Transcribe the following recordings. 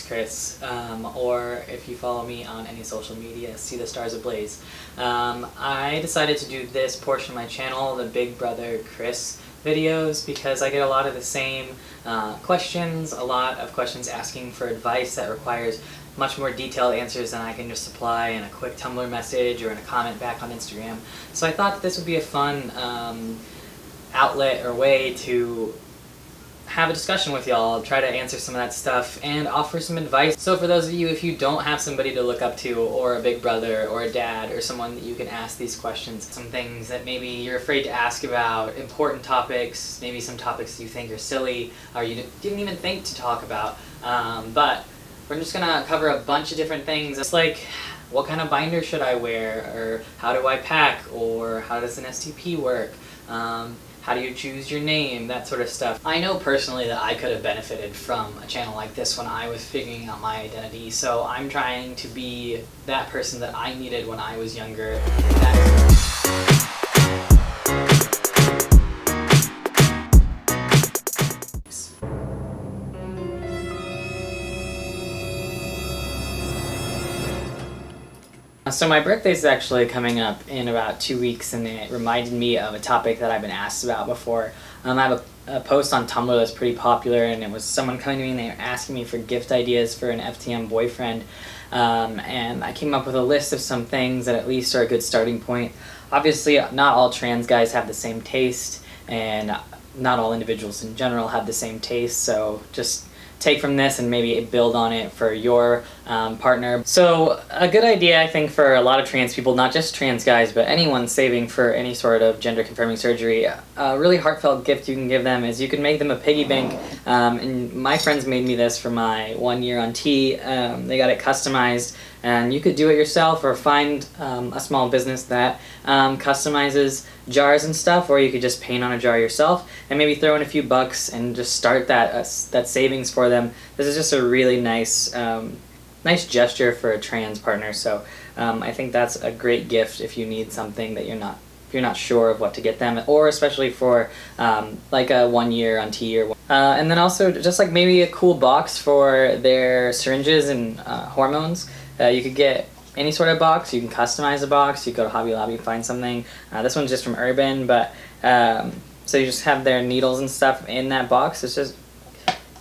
Chris, or if you follow me on any social media, See the Stars Ablaze. I decided to do this portion of my channel, the Big Brother Chris videos, because I get a lot of the same questions, a lot of questions asking for advice that requires much more detailed answers than I can just supply in a quick Tumblr message or in a comment back on Instagram. So I thought that this would be a fun outlet or way to have a discussion with y'all, try to answer some of that stuff, and offer some advice. So for those of you, if you don't have somebody to look up to, or a big brother, or a dad, or someone that you can ask these questions, some things that maybe you're afraid to ask about, important topics, maybe some topics you think are silly, or you didn't even think to talk about, but we're just gonna cover a bunch of different things. It's like, what kind of binder should I wear, or how do I pack, or how does an STP work? How do you choose your name, that sort of stuff. I know personally that I could have benefited from a channel like this when I was figuring out my identity, so I'm trying to be that person that I needed when I was younger. So my birthday is actually coming up in about 2 weeks, and it reminded me of a topic that I've been asked about before. I have a post on Tumblr that's pretty popular, and it was someone coming to me and they were asking me for gift ideas for an FTM boyfriend. And I came up with a list of some things that at least are a good starting point. Obviously, not all trans guys have the same taste, and not all individuals in general have the same taste, so just take from this and maybe build on it for your partner. So a good idea, I think, for a lot of trans people, not just trans guys, but anyone saving for any sort of gender confirming surgery, a really heartfelt gift you can give them is you can make them a piggy bank. And my friends made me this for my 1 year on T. They got it customized, and you could do it yourself or find a small business that customizes jars and stuff, or you could just paint on a jar yourself and maybe throw in a few bucks and just start that savings for them. This is just a really nice nice gesture for a trans partner, so I think that's a great gift if you need something that you're not sure of what to get them, or especially for like a 1 year on T or and then also just like maybe a cool box for their syringes and hormones. You could get any sort of box, you can customize a box, you go to Hobby Lobby and find something. This one's just from Urban, but so you just have their needles and stuff in that box. It's just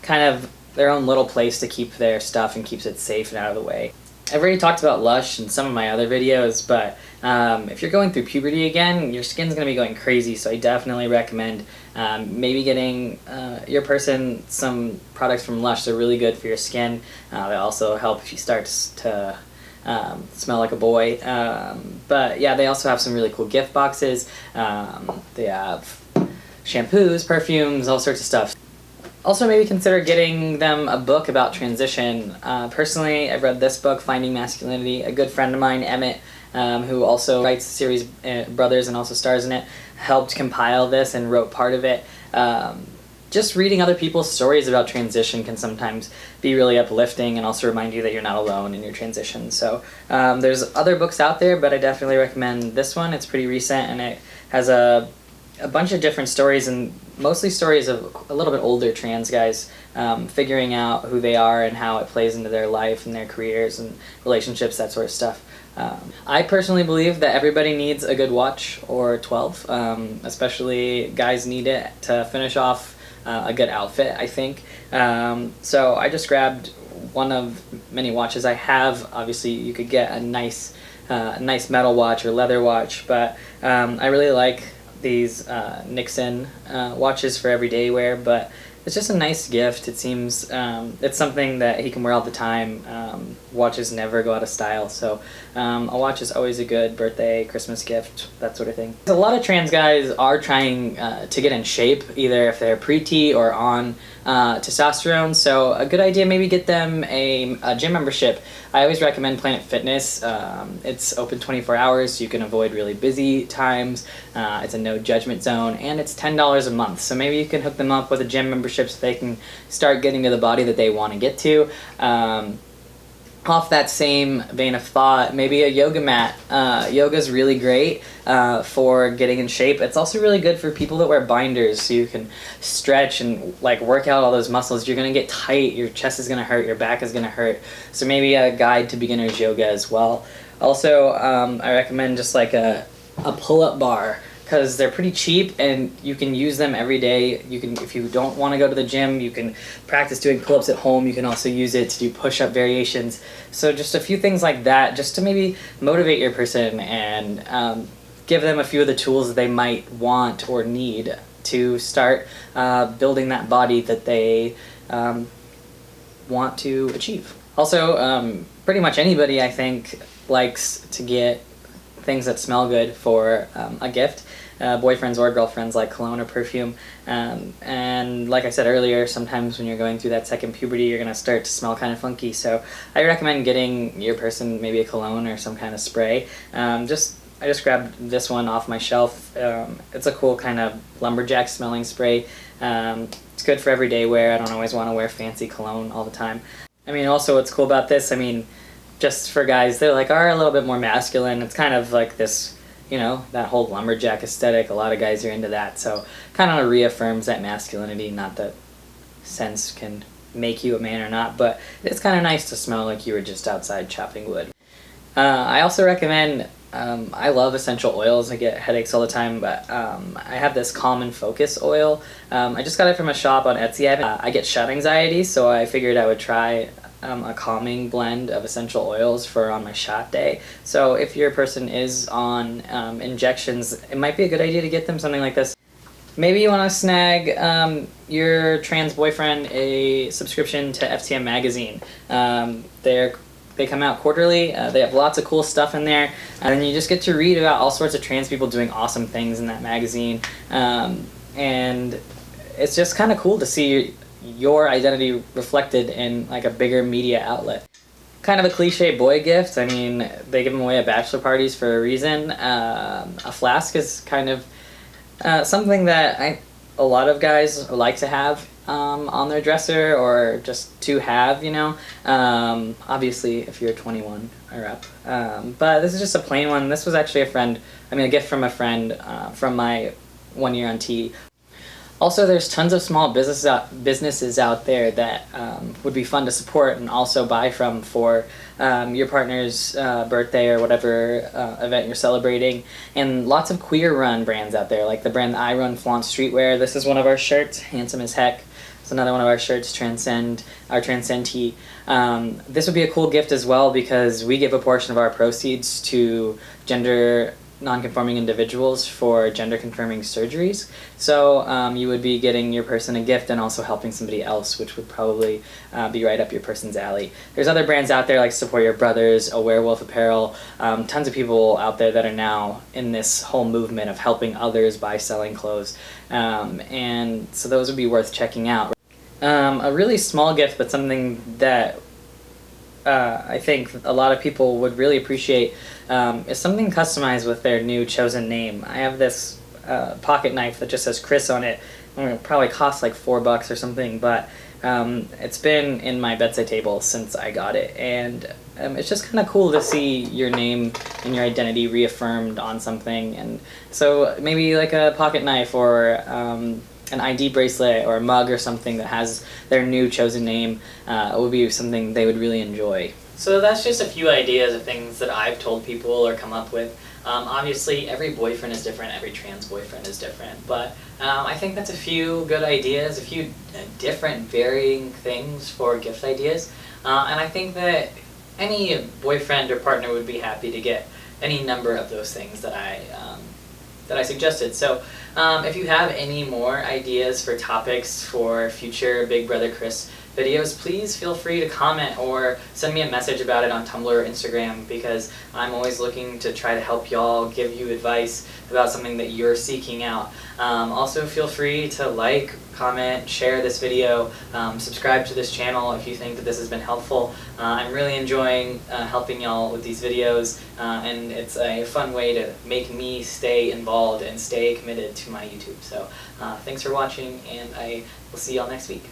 kind of their own little place to keep their stuff and keeps it safe and out of the way. I've already talked about Lush in some of my other videos, but if you're going through puberty again, your skin's going to be going crazy, so I definitely recommend maybe getting your person some products from Lush. They're really good for your skin. They also help if you start to smell like a boy. But yeah, they also have some really cool gift boxes. They have shampoos, perfumes, all sorts of stuff. Also, maybe consider getting them a book about transition. Personally, I've read this book, Finding Masculinity. A good friend of mine, Emmett, who also writes the series Brothers and also stars in it, helped compile this and wrote part of it. Just reading other people's stories about transition can sometimes be really uplifting and also remind you that you're not alone in your transition. So there's other books out there, but I definitely recommend this one. It's pretty recent, and it has a bunch of different stories, and mostly stories of a little bit older trans guys figuring out who they are and how it plays into their life and their careers and relationships, that sort of stuff. I personally believe that everybody needs a good watch or 12, especially guys need it to finish off a good outfit, I think. So I just grabbed one of many watches I have. Obviously you could get a nice metal watch or leather watch, but I really like these Nixon watches for everyday wear, but it's just a nice gift. It seems it's something that he can wear all the time. Watches never go out of style, so a watch is always a good birthday, Christmas gift, that sort of thing. A lot of trans guys are trying to get in shape, either if they're pre-T or on testosterone, so a good idea, maybe get them a gym membership. I always recommend Planet Fitness. It's open 24 hours, so you can avoid really busy times. It's a no judgment zone, and it's $10 a month, so maybe you can hook them up with a gym membership so they can start getting to the body that they want to get to. off that same vein of thought, maybe a yoga mat. Yoga is really great for getting in shape. It's also really good for people that wear binders, so you can stretch and like work out all those muscles. You're gonna get tight, your chest is gonna hurt, your back is gonna hurt. So maybe a guide to beginners yoga as well. Also, I recommend just like a pull-up bar, because they're pretty cheap and you can use them every day. You can, if you don't want to go to the gym, you can practice doing pull-ups at home. You can also use it to do push-up variations. So just a few things like that, just to maybe motivate your person and give them a few of the tools that they might want or need to start building that body that they want to achieve. Also, pretty much anybody, I think, likes to get things that smell good for a gift. Boyfriends or girlfriends like cologne or perfume. And like I said earlier, sometimes when you're going through that second puberty, you're going to start to smell kind of funky. So I recommend getting your person maybe a cologne or some kind of spray. I just grabbed this one off my shelf. It's a cool kind of lumberjack smelling spray. It's good for everyday wear. I don't always want to wear fancy cologne all the time. I mean, also what's cool about this, I mean, just for guys, they're like, are a little bit more masculine. It's kind of like this, you know, that whole lumberjack aesthetic. A lot of guys are into that, so kind of reaffirms that masculinity. Not that scents can make you a man or not, but it's kind of nice to smell like you were just outside chopping wood. I also recommend, I love essential oils. I get headaches all the time, but I have this Calm and Focus oil. I just got it from a shop on Etsy. I get shut anxiety, so I figured I would try a calming blend of essential oils for on my shot day. So if your person is on injections, it might be a good idea to get them something like this. Maybe you want to snag your trans boyfriend a subscription to FTM Magazine. They come out quarterly. They have lots of cool stuff in there, and then you just get to read about all sorts of trans people doing awesome things in that magazine. And it's just kind of cool to see your identity reflected in like a bigger media outlet. Kind of a cliche boy gift. I mean, they give them away at bachelor parties for a reason. A flask is kind of something that a lot of guys like to have on their dresser, or just to have, you know. Obviously, if you're 21 or up. But this is just a plain one. This was actually a gift from a friend from my 1 year on T. Also, there's tons of small businesses out there that would be fun to support and also buy from for your partner's birthday or whatever event you're celebrating. And lots of queer-run brands out there, like the brand that I run, FLAVNT Streetwear. This is one of our shirts, handsome as heck. It's another one of our shirts, our Transcend tee. This would be a cool gift as well, because we give a portion of our proceeds to gender non-conforming individuals for gender-confirming surgeries. So you would be getting your person a gift and also helping somebody else, which would probably be right up your person's alley. There's other brands out there like Support Your Brothers, A Werewolf Apparel, tons of people out there that are now in this whole movement of helping others by selling clothes. And so those would be worth checking out. A really small gift, but something that I think a lot of people would really appreciate is something customized with their new chosen name. I have this pocket knife that just says Chris on it. It probably costs like $4 or something, but it's been in my bedside table since I got it, and it's just kind of cool to see your name and your identity reaffirmed on something. And so maybe like a pocket knife or an ID bracelet or a mug or something that has their new chosen name would be something they would really enjoy. So that's just a few ideas of things that I've told people or come up with. Obviously, every boyfriend is different, every trans boyfriend is different, but I think that's a few good ideas, a few different varying things for gift ideas. And I think that any boyfriend or partner would be happy to get any number of those things that I suggested. So if you have any more ideas for topics for future Big Brother Chris videos, please feel free to comment or send me a message about it on Tumblr or Instagram, because I'm always looking to try to help y'all, give you advice about something that you're seeking out. Also, feel free to like, comment, share this video, subscribe to this channel if you think that this has been helpful. I'm really enjoying helping y'all with these videos, and it's a fun way to make me stay involved and stay committed to my YouTube. So thanks for watching, and I will see y'all next week.